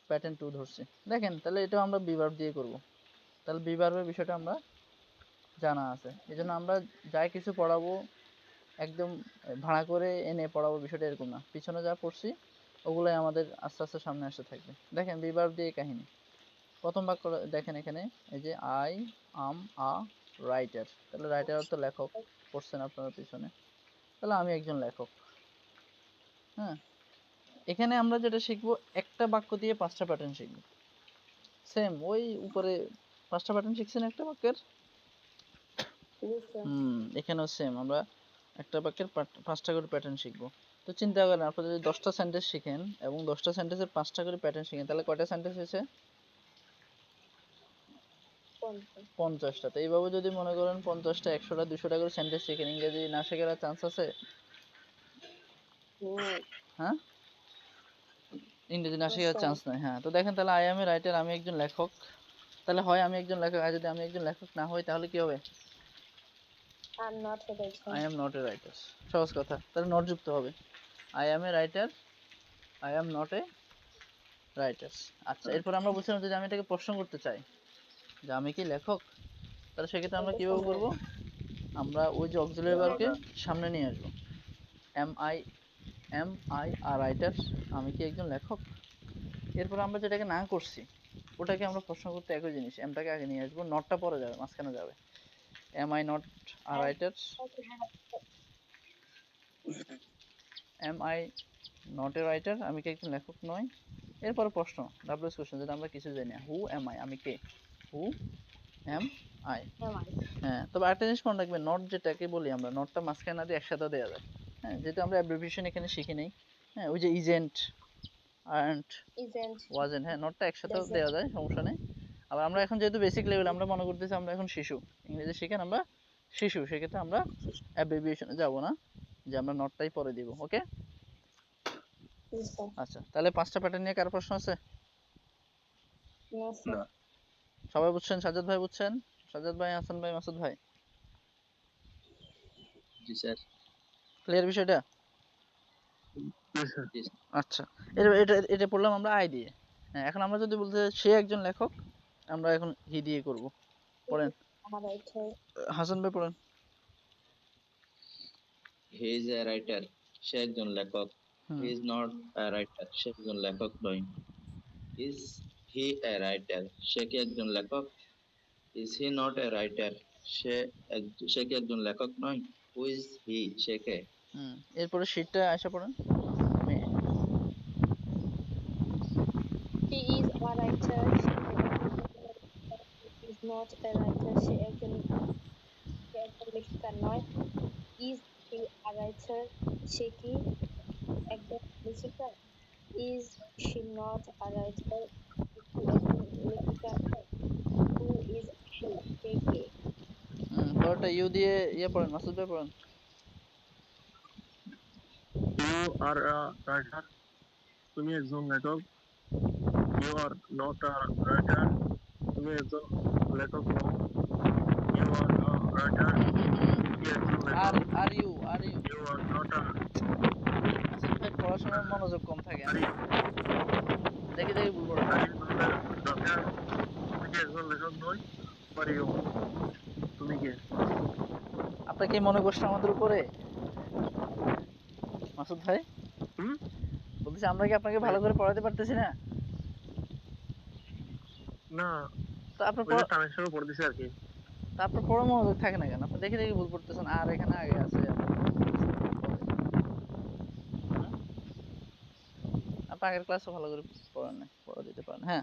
Pattern 2 ধরছি। দেখেন তাহলে এটাও আমরা বিভার্ব দিয়ে করব। তাহলে বিভার্বের বিষয়টা আমরা জানা আছে, এই জন্য আমরা যাই কিছু পড়াবো একদম ভাড়া করে এনে পড়াবো বিষয়টা এরকম না, পিছনে যা পড়ছি ওগুলাই আমাদের আস্তে আস্তে সামনে আসতে থাকবে। দেখেন বিভার্ব দিয়ে কাহিনী, প্রথম বাক্য দেখেন এখানে, এই যে আই আম আ রাইটার, তাহলে রাইটার অর্থ লেখক, পড়ছেন আপনারা পিছনে, তাহলে আমি একজন লেখক। হ্যাঁ, এখানে আমরা যেটা শিখবো একটা বাক্য দিয়ে 5টা প্যাটার্ন শিখবো, সেম ওই উপরে 5টা প্যাটার্ন শিখছেন একটা বাক্যের। এখানেও সেম আমরা একটা বাক্যের 5টা করে প্যাটার্ন শিখবো। তো চিন্তা করেন আপনারা যদি 10টা সেন্টেন্স শিখেন এবং 10টা সেন্টেন্সের 5টা করে প্যাটার্ন শিখেন, তাহলে কয়টা সেন্টেন্স হয়েছে? 50টা। তো এইভাবে যদি মনে করেন 50টা 100টা 200টা করে সেন্টেন্স শিখেন, ইংরেজি না শেখার চান্স আছে? হ্যাঁ, ইংরেজি না শেখার চান্স নাই। হ্যাঁ, তো দেখেন তাহলে আই এম এ রাইটার, আমি একজন লেখক, তাহলে হয় আমি একজন লেখক, আর যদি আমি একজন লেখক না হই তাহলে কি হবে? I am not a writer. সহজ কথা, তাহলে নট যুক্ত হবে। I M a writer, I am not a writer. আচ্ছা, এরপর আমরা বলছিলাম যদি আমি এটাকে প্রশ্ন করতে চাই যে আমি কি লেখক, তাহলে সেক্ষেত্রে আমরা কিভাবে করব? আমরা ওই যে অক্সিলারি ভার্বকে সামনে নিয়ে আসবো। এম আই আ রাইটার, আমি কি একজন লেখক। এরপর আমরা যেটাকে না করছি ওটাকে আমরা প্রশ্ন করতে একই জিনিস, এমটাকে আগে নিয়ে আসবো, নটটা পরে যাবে, মাঝখানে যাবে। Am I not a writer, am I not a writer, আমি কি একজন লেখক নই। এরপর প্রশ্ন, ডাব্লিউএস কোশ্চেন, যেটা আমরা কিছু জানি না, হু এম আই, আমি কে, হু এম আই। হ্যাঁ, তবে একটা জিনিস মনে রাখবেন, নট যেটাকে বলি আমরা, নটটা মাঝখানে না দিয়ে একসাথে দেওয়া যায়। হ্যাঁ, যেহেতু আমরা অ্যাব্রিভিয়েশন এখানে শিখি নেই। হ্যাঁ, ওই যে ইজেন্ট আরন্ট ওয়াজেন্ট, হ্যাঁ নটটা একসাথেও দেওয়া যায়, সমস্যা নেই। আবার আমরা এখন যেহেতু বেসিক লেভেল, আমরা মনে করতেছি আমরা এখন শিশু, ইংরেজি শিখেন আমরা শিশু, সেক্ষেত্রে আমরা অ্যাব্রিভিয়েশনে যাব না, যে আমরা নটটাই পরে দিব। ওকে, আচ্ছা, তাহলে 5টা প্যাটার্ন নিয়ে কার প্রশ্ন আছে? সবাই বুঝছেন? সাজ্জাদ ভাই বুঝছেন? সাজ্জাদ ভাই, হাসান ভাই, মাসুদ ভাই? জি স্যার। ক্লিয়ার বিষয়টা? আচ্ছা, এটা এটা এটা পড়লাম আমরা আই দিয়ে। হ্যাঁ, এখন আমরা যদি বলতে সে একজন লেখক, আমরা এখন হি দিয়ে করব। পড়েন হাসান ভাই, পড়েন। হি ইজ এ রাইটার, সে একজন লেখক। He is not a writer, সে একজন লেখক নয়। ইজ হি এ রাইটার, সে কি একজন লেখক। Is he not a writer, সে কি একজন লেখক নয়। হু ইজ হি, সে কে। এরপরে শীটটা আয়শা পড়েন। He is a writer. She is not a writer. সে একজন লেখিকা নয়। Is he a writer? সে কি একজন লেখিকা। Is she not a writer? সে একজন লেখিকা নয়। Who is she? সে কে। পরেরটা ইউ দিয়ে ইয়ে পড়েন, মাসুদ ভাই পড়েন। You are a writer. তুমি একজন লেখক। You are not a writer. তুমি একজন লেখক নও। You are a writer. তুমি একজন আর লেখক। Are you You are not a Masud ভাই পড়াশোনার মনোযোগ কম থাকে, are you দেখে দেখে ভুল পড়েন। are you not a writer? তুমি কি একজন লেখক নই। Are you? তুমি কে? আপনার কি মনে কষ্ট আমাদের উপরে মাসুদ ভাই? বলতেছি আমরা কি আপনাকে ভালো করে পড়াতে পারতেছি না? না, তো আপনার ওই যে টানের সঙ্গে পড়ে দিছে আর কি। তা আপনার পড়া মনোযোগ থাকে না কেন? আপনি দেখে দেখে ভুল করতেছেন, আর এখানে আগে আছে। আপনি আগের ক্লাসও ভালো করে পড়েন না, পড়া দিতে পারেন। হ্যাঁ,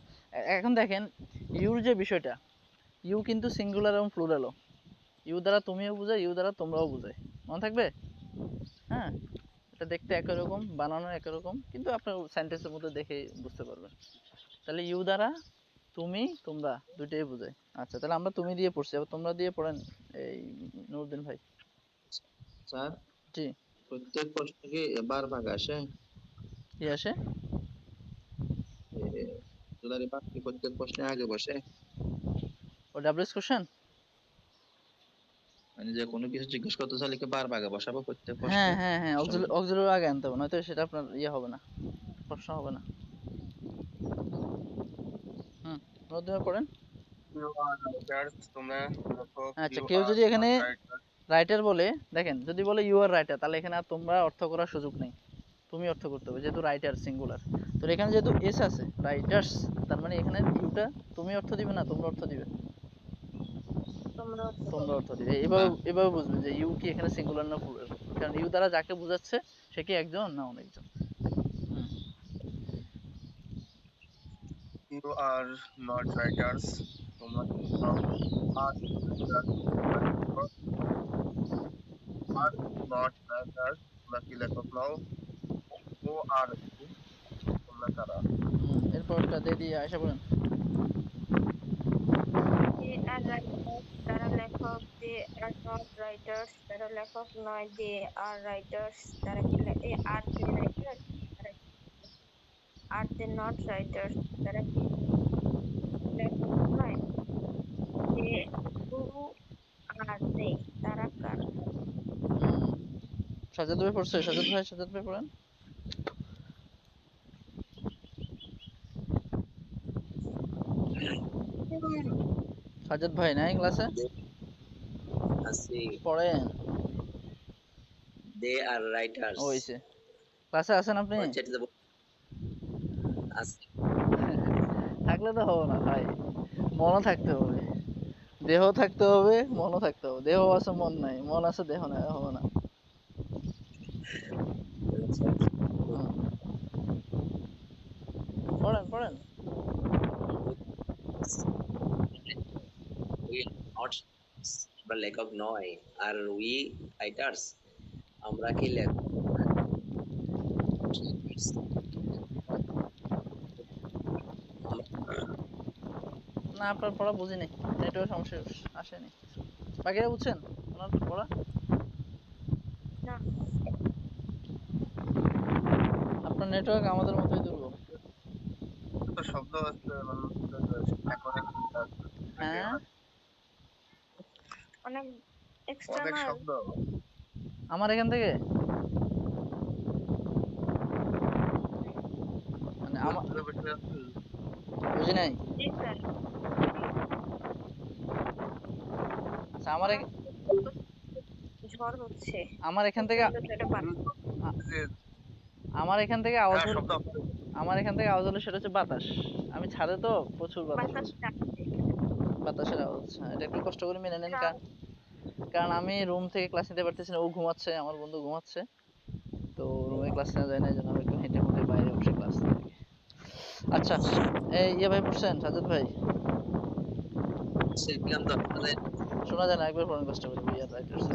এখন দেখেন ইউর যে বিষয়টা, ইউ কিন্তু সিঙ্গুলার এবং প্লুরালও। ইউ দ্বারা তুমিও বুঝায়, ইউ দ্বারা তোমরাও বুঝায়, মনে থাকবে। হ্যাঁ, এটা দেখতে একই রকম, বানানো একই রকম, কিন্তু আপনার সেন্টেন্সের মধ্যে দেখে বুঝতে পারবেন। তাহলে ইউ দ্বারা তুমি তোমরা দুইটাই বোঝায়। আচ্ছা, তাহলে আমরা তুমি দিয়ে পড়ছি, আবার তোমরা দিয়ে পড়েন এই নুরুদ্দিন ভাই। স্যার, জি, প্রত্যেক প্রশ্ন কি বার ভাগ আসে? কি আসে? দুলারি ভাগ কি প্রত্যেক প্রশ্নে আগে বসে? ও ডাব্লিউএস কোশ্চেন? মানে যে কোনো কিছু জিজ্ঞেস করতে চাইলে কি বার ভাগে বসাবো প্রত্যেক হ্যাঁ প্রশ্নে? হ্যাঁ হ্যাঁ, অক্সিলারি আগে আনতে হবে, নয়তো সেটা আপনার ইয়ে হবে না, প্রশ্ন হবে না। অনুরোধ ভাই পড়েন। You are writers, তোমরা লেখক। আচ্ছা, You কেউ are যদি এখানে not writers. রাইটার বলে, দেখেন যদি বলে ইউ আর রাইটার, তাহলে এখানে আর তোমরা অর্থ করার সুযোগ নেই, তুমি অর্থ করতে হবে, যেহেতু রাইটার সিঙ্গুলার। তো এখানে যেহেতু এস আছে, রাইটার্স, তার মানে এখানে ইউটা তুমি অর্থ দিবে না তোমরা অর্থ দিবে? তোমরা তোমরা অর্থ দিবে। এভাবে এভাবে বুঝবে যে ইউ কি এখানে সিঙ্গুলার না প্লুরাল, কারণ ইউ দ্বারা যাকে বোঝাচ্ছে সে কি একজন না অনেকজন। হুম। You are not writers, তোমরা লেখক। Are writers, তোমরা কি লেখক? Are not writers, তোমরা কি লেখক নও? Who are you, তোমরা কারা? এরপরটা দিদি আয়শা বলেন। দে আর রাইটার্স, তারা লেখক। দে আর নট রাইটার্স, তারা লেখক নয়। দে আর রাইটার্স, তারা কি আর দে রাইটার্স, তারা আর দে নট রাইটার্স, তারা কি লেখক নয়। দে হু আর দে, তারা কারা? সাজাদ ভাই পড়ছে, সাজাদ ভাই, সাজাদ ভাই পড়েন। সাজাদ ভাই নাই ক্লাসে? আছি। পড়েন। দে আর রাইটার্স। ওইছে ক্লাসে আছেন আপনি? আছি। থাকলে তো হবে না ভাই, মনও থাকতে হবে, দেহ থাকতে হবে, মনও থাকতে হবে। দেহ আছে মন নাই, মন আছে দেহ নাই, হবে না। হুম। পড়েন পড়েন। আমরা লেখক নয়। আর উই রাইটার্স, আমরা কি লেখক? না, আপনার পড়া বুঝিনি, নেটওয়ার্ক সমস্যা আসেনি। বাকিরা বুঝছেন ওনার পড়া? না, আপনার নেটওয়ার্ক আমাদের মতোই দুর্বল। তো শব্দ আছে মানে অনেক হ্যাঁ, অনেক অনেক এক্সটার্নাল। শব্দ। আমার এখান থেকে মানে আমার বুঝি নাই। জি স্যার, আচ্ছা, আমার ঝড় হচ্ছে। আমার এখান থেকে আমার এখান থেকে আওয়াজ হলো, আমার এখান থেকে আওয়াজ হলো সেটা হচ্ছে বাতাস। আমি ছাদে তো, প্রচুর বাতাস হচ্ছে, বাতাসের আওয়াজ। হ্যাঁ, এটা একটু কষ্ট করে মেনে নেন, কারণ আমি রুম থেকে ক্লাস নিতে পারতেছি না। ও ঘুমাচ্ছে, আমার বন্ধু ঘুমাচ্ছে, তো রুমে ক্লাস নেওয়া যায় না, এই জন্য আমি একটু হেঁটে হেঁটে বাইরে বসে ক্লাস নিই। আচ্ছা, এই ইয়ে ভাই পড়ছেন, সাজাদ ভাই? শোনা যায় না, একবার পড়েন কষ্ট করে। We are writers.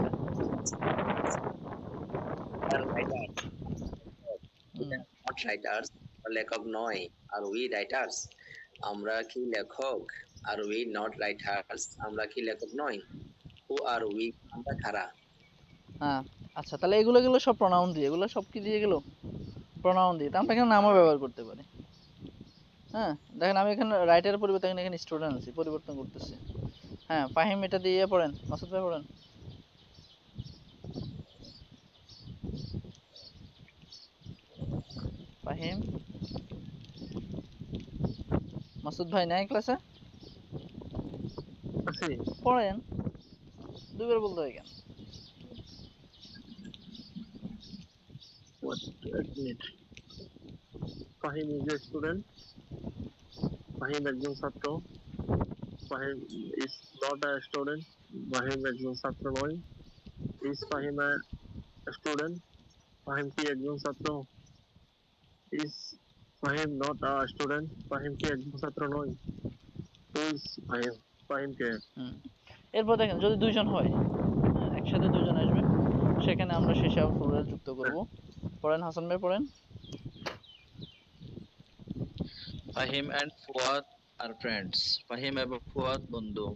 রাইটার্স, লেখক নয়। আর উই রাইটার্স, আমরা কি লেখক? আর উই নট রাইটার্স, আমরা কি লেখক নয়। হু আর উই, আমরা কারা? হ্যাঁ, আচ্ছা, তাহলে এগুলো গেলো সব প্রোনাউন দিয়ে, এগুলো সব কি দিয়ে গেল? প্রোনাউন দিয়ে। তা আমরা এখানে নামও ব্যবহার করতে পারি। হ্যাঁ, দেখেন আমি এখানে রাইটারের পরিবর্তে এখানে স্টুডেন্ট আছি, পরিবর্তন করতেছি। হ্যাঁ, ফাহিম এটা দিয়ে পড়েন, মাসুদ ভাই পড়েন। ফাহিম, মাসুদ ভাই নাই ক্লাসে? পড়েন, দুইবার বলতে হয় কেন? Fahim is a student. Fahim একজন ছাত্র। Fahim is not a student, Fahim একজন ছাত্র নয়। Is Fahim a student, Fahim কি একজন ছাত্র? Is Fahim not a student, Fahim কি একজন ছাত্র নয়? হু ইজ ফাহিম, ফাহিম কে? এরপর দেখেন যদি দুইজন হয়, একসাথে দুইজন আসবে, সেখানে আমরা শেষে আবার প্লুরাল যুক্ত করব। পড়েন হাসান ভাই, পড়েন। Fahim and Fuad are friends. Fahim এবং ফুয়াদ বন্ধু।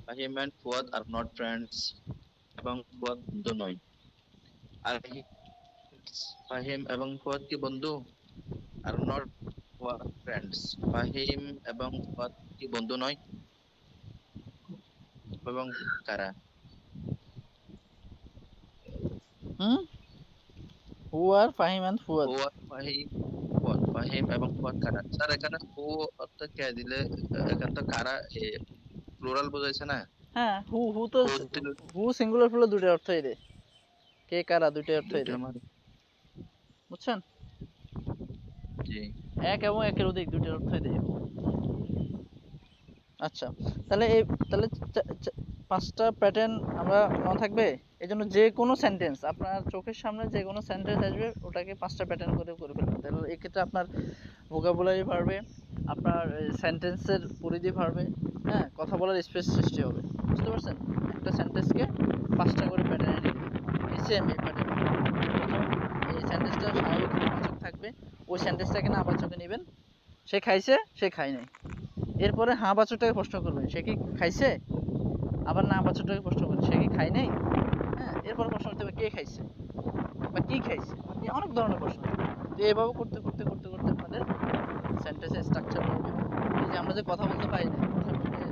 Fahim and Fuad are not friends. এবং ফুয়াদ বন্ধু নয়। আর ফাহিম এবং ফুয়াদ কি বন্ধু? are not friends. ফাহিম এবং ফুয়াদ কি বন্ধু নয়? এবং কারা? Who are Fahim and Fuad. Who are Fahim? Fuad. Him এবং হু কারা। স্যার এখানে হু অর্থ কে দিলে এখানে তো কারা প্লুরাল বোঝাইছে না? হ্যাঁ, হু তো হু দিলে হু সিঙ্গুলার প্লুরাল দুটো অর্থই দেয়। কে কারা দুটো অর্থই দুইটা দেয়। মানে বুঝছেন? জি। এক এবং একের অধিক দুটোর অর্থই দেয়। আচ্ছা, তাহলে তাহলে পাঁচটা প্যাটার্ন আমরা মনে থাকবে। এই জন্য যে কোনো সেন্টেন্স আপনার চোখের সামনে যে কোনো সেন্টেন্স আসবে ওটাকে পাঁচটা প্যাটার্ন করে ফেলবেন। তাহলে এক্ষেত্রে আপনার ভোকাবুলারি বাড়বে, আপনার সেন্টেন্সের পরিধি বাড়বে, হ্যাঁ, কথা বলার স্পেস সৃষ্টি হবে। বুঝতে পারছেন? একটা সেন্টেন্সকে পাঁচটা করে প্যাটার্নে নিতে হবে। এই সেম এই প্যাটার্ন। প্রথম এই সেন্টেন্সটা স্বাভাবিক নেতিবাচক থাকবে, ওই সেন্টেন্সটাকে নাবাচকে নেবেন। সে খাইছে, সে খায় নাই। এরপরে হাঁ বাচকটাকে প্রশ্ন করবেন, সে কি খাইছে? আবার না বাচকটাকে প্রশ্ন করবেন, সে কি খায় নাই? হ্যাঁ, এরপরে প্রশ্ন করতে হবে কে খাইছে বা কি খাইছে। এই অনেক ধরনের প্রশ্ন। তো এইভাবে করতে করতে করতে করতে আপনাদের সেন্টেন্সের স্ট্রাকচার হবে। এই যে আমরা যে কথা বলতে পারি না, কথা বলতে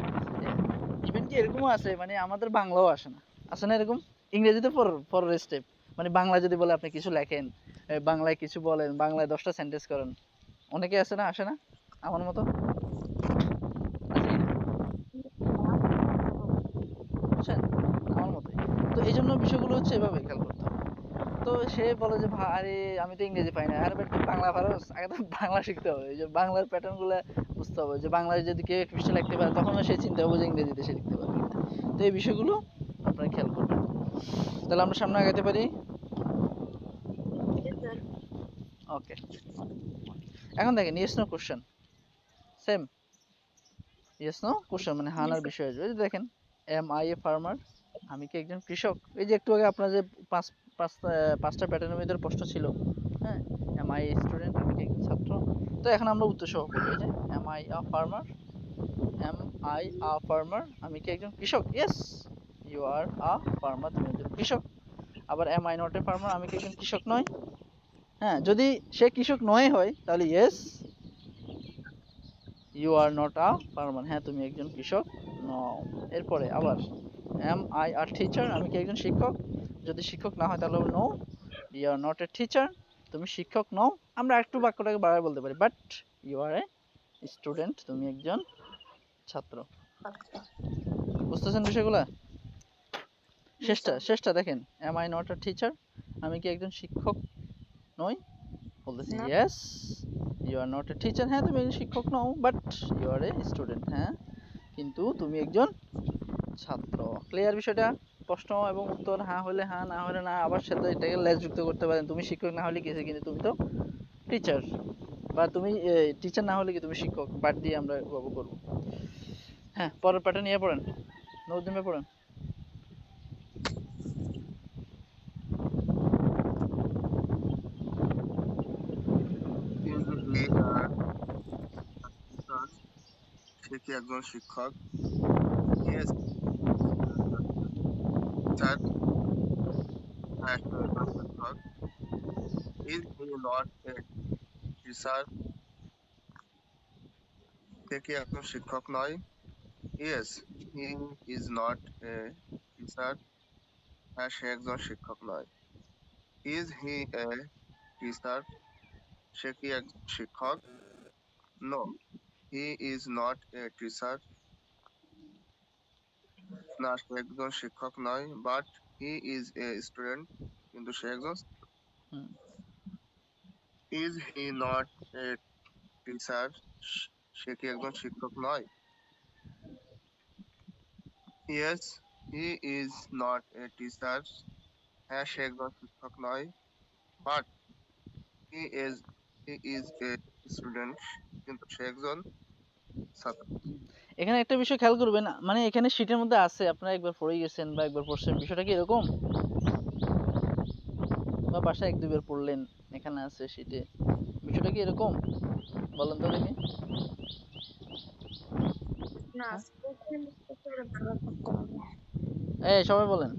ইভেন কি এরকমও আছে, মানে আমাদের বাংলাও আসে না, আসে না এরকম? ইংরেজিতে পরের স্টেপ, মানে বাংলা যদি বলে আপনি কিছু লেখেন, বাংলায় কিছু বলেন, বাংলায় 10টা সেন্টেন্স করেন, অনেকে আসে না, আসে না আমার মতো, আছে কি না? বুঝছেন? আমার মতোই। তো এই জন্য বিষয়গুলো হচ্ছে এভাবে খেয়াল করতে হবে। তো সে বলে যে ভাই আমি তো ইংরেজি পাই না, আরে বেটা তুই বাংলা পারোস, আগে তো বাংলা শিখতে হবে। এই যে বাংলার প্যাটার্ন গুলো বুঝতে হবে, যে বাংলায় যদি কেউ পৃষ্ঠা লিখতে পারে তখন সে চিন্তা হবে যে ইংরেজিতে সে লিখতে পারবে কিনা। তো এই বিষয়গুলো আপনারা খেয়াল করবেন। তাহলে আমরা সামনে আগাতে পারি। ওকে, এখন দেখেন yes no question, same yes no question মানে হানার বিষয় আসবে। এই যে দেখেন, এম আই এ ফার্মার, আমি কি একজন কৃষক? এই যে একটু আগে আপনার যে পাঁচ পাঁচটা প্যাটার্নের ভিতরে প্রশ্ন ছিল, হ্যাঁ, এম আই স্টুডেন্ট, আমি কি একজন ছাত্র? তো এখন আমরা উত্তর সহ বলবো, এই যে am I a farmer, am I a farmer, আমি কি একজন কৃষক? Yes you are a farmer, তুমি একজন কৃষক। আবার am I not a farmer, আমি কি একজন কৃষক নয়? হ্যাঁ, যদি সে কৃষক নয় হয় তাহলে yes you are not a farmer, হ্যাঁ তুমি একজন কৃষক নও। এরপরে আবার এম আই আর টিচার, আমি কি একজন শিক্ষক? যদি শিক্ষক না হয় তাহলে no you are not a teacher, তুমি শিক্ষক নও। আমরা একটু বাক্যটাকে বাড়ায় বলতে পারি, but you are a student, তুমি একজন ছাত্র। বুঝতেছেন বিষয়গুলা? শেষটা দেখেন, am I not a teacher, আমি কি একজন শিক্ষক নই? বলতেছি না। Yes you are not a teacher, হ্যাঁ তুমি একজন শিক্ষক নও, but you are a student, হ্যাঁ কিন্তু তুমি একজন ছাত্র। ক্লিয়ার বিষয়টা? প্রশ্ন এবং উত্তর হ্যাঁ হলে হ্যাঁ, না হলে না। আবার সাথে এটাকে লেস যুক্ত করতে পারেন, তুমি শিক্ষক না হলে কি হয়েছে, কিন্তু তুমি তো টিচার, বা তুমি টিচার না হলে কি তুমি শিক্ষক, বাদ দিয়ে আমরা এভাবে করবো। হ্যাঁ, পরের পাটা নিয়ে পড়েন, নজরুল ভাই পড়েন। Is he teacher? সে কি একজন শিক্ষক? Yes, teacher. হ্যাঁ, সে একজন শিক্ষক। Is he not a teacher? সে কি একজন শিক্ষক নয়? Yes, he is not a teacher. হ্যাঁ, সে একজন শিক্ষক নয়। Is he a teacher? সে কি একজন শিক্ষক? No, he is not a teacher. না, সে একজন শিক্ষক নয়, but he is a student. কিন্তু সে একজন। হুম, Is he not a teacher? সে কি একজন শিক্ষক নয়? Yes, he is not a teacher. হ্যাঁ, সে একজন শিক্ষক নয়, but he is a student. কিন্তু সে একজন ছাত্র। এখানে একটা বিষয় খেয়াল করবেন, মানে এখানে শীটের মধ্যে আছে, আপনারা একবার পড়ে গেছেন বা একবার পড়ছেন, বিষয়টা কি এরকম, বা বাসায় এক দুইবার পড়লেন, এখানে আছে শীটে, বিষয়টা কি এরকম? বলেন তো দেখি। না, হ্যাঁ, স্পোকেন স্পোকেন ভালো করতে হবে। এই সবাই বলেন,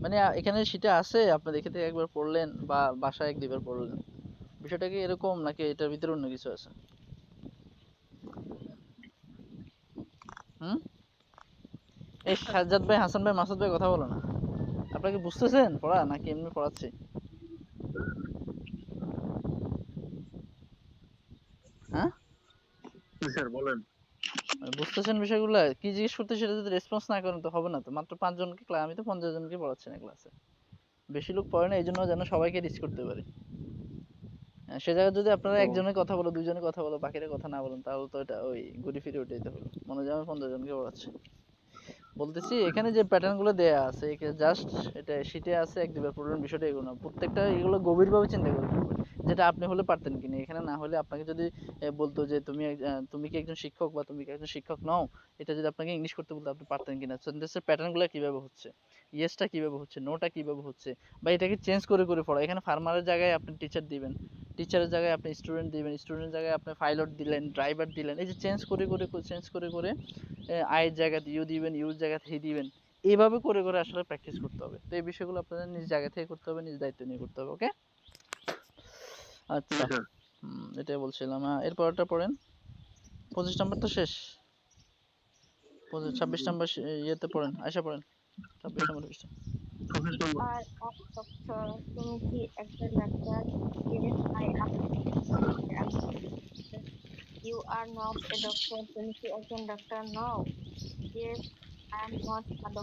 মানে এখানে শীটে আছে, আপনি দেখে থেকে একবার পড়লেন বা বাসায় এক দুইবার পড়লেন, বিষয়টা কি এরকম নাকি এটার ভিতরে অন্য কিছু আছে? হুম, এই সাজ্জাদ ভাই, হাসান ভাই, মাসুদ ভাই কথা বলো না। আপনারা কি বুঝতেছেন পড়া নাকি এমনি পড়াচ্ছি? স্যার বলেন। বুঝতেছেন বিষয়গুলো? কি জিজ্ঞেস করতে সেটা যদি রেসপন্স না করেন তো হবে না তো। মাত্র 5 জনকে আমি তো 50 জনকে পড়াচ্ছি না ক্লাসে। বেশি লোক পড়ে না এইজন্য যেন সবাইকে রিচ করতে পারি। সে জায়গায় যদি আপনারা ও একজনের কথা বলো, দুইজনের কথা বলো, বাকিরা কথা না বলেন তাহলে তো এটা ওই ঘুরে ফিরে ওইটাই তো হলো। মনে হয় যে আমি 50 জনকে পড়াচ্ছি। বলতেছি এখানে যে প্যাটার্ন গুলো দেয়া আছে জাস্ট এটা শীটে আছে এক দুবার পড়বেন বিষয়টা এগুলো না, প্রত্যেকটা এগুলো গভীরভাবে চিন্তা করে পড়বেন যেটা আপনি হলে পারতেন কিনা। এখানে না হলে আপনাকে যদি বলতো যে তুমি কি একজন শিক্ষক বা তুমি কি একজন শিক্ষক নও, এটা যদি আপনাকে ইংলিশ করতে বলতো আপনি পারতেন কিনা, সেন্টেন্সের প্যাটার্ন গুলো কিভাবে হচ্ছে, ইয়েসটা কিভাবে হচ্ছে, নোটা কিভাবে হচ্ছে, বা এটাকে চেঞ্জ করে করে পড়া। এখানে ফার্মারের জায়গায় আপনি টিচার দিবেন, টিচারের জায়গায় আপনি স্টুডেন্ট দিবেন, স্টুডেন্টের জায়গায় আপনি পাইলট দিলেন, ড্রাইভার দিলেন, এই যে চেঞ্জ করে করে আয়ের জায়গাতে ইউ দিবেন, ইউর জায়গাতে হি দিবেন। এইভাবে করে করে আসলে প্র্যাকটিস করতে হবে। তো এই বিষয়গুলো আপনাদের নিজ জায়গা থেকে করতে হবে, নিজ দায়িত্ব নিয়ে করতে হবে। ওকে, আচ্ছা। স্যার। এটাই বলছিলাম। এরপরটা পড়েন। 25 নাম্বার তো শেষ। 26 নাম্বার ইয়েতে পড়েন, আয়শা পড়েন 26 নাম্বার পৃষ্ঠা। 25 You number. are a doctor. তুমি কি একজন doctor? Yes, I am. You are not a doctor. তুমি কি একজন ডাক্তার নও? Yes, I am not a doctor.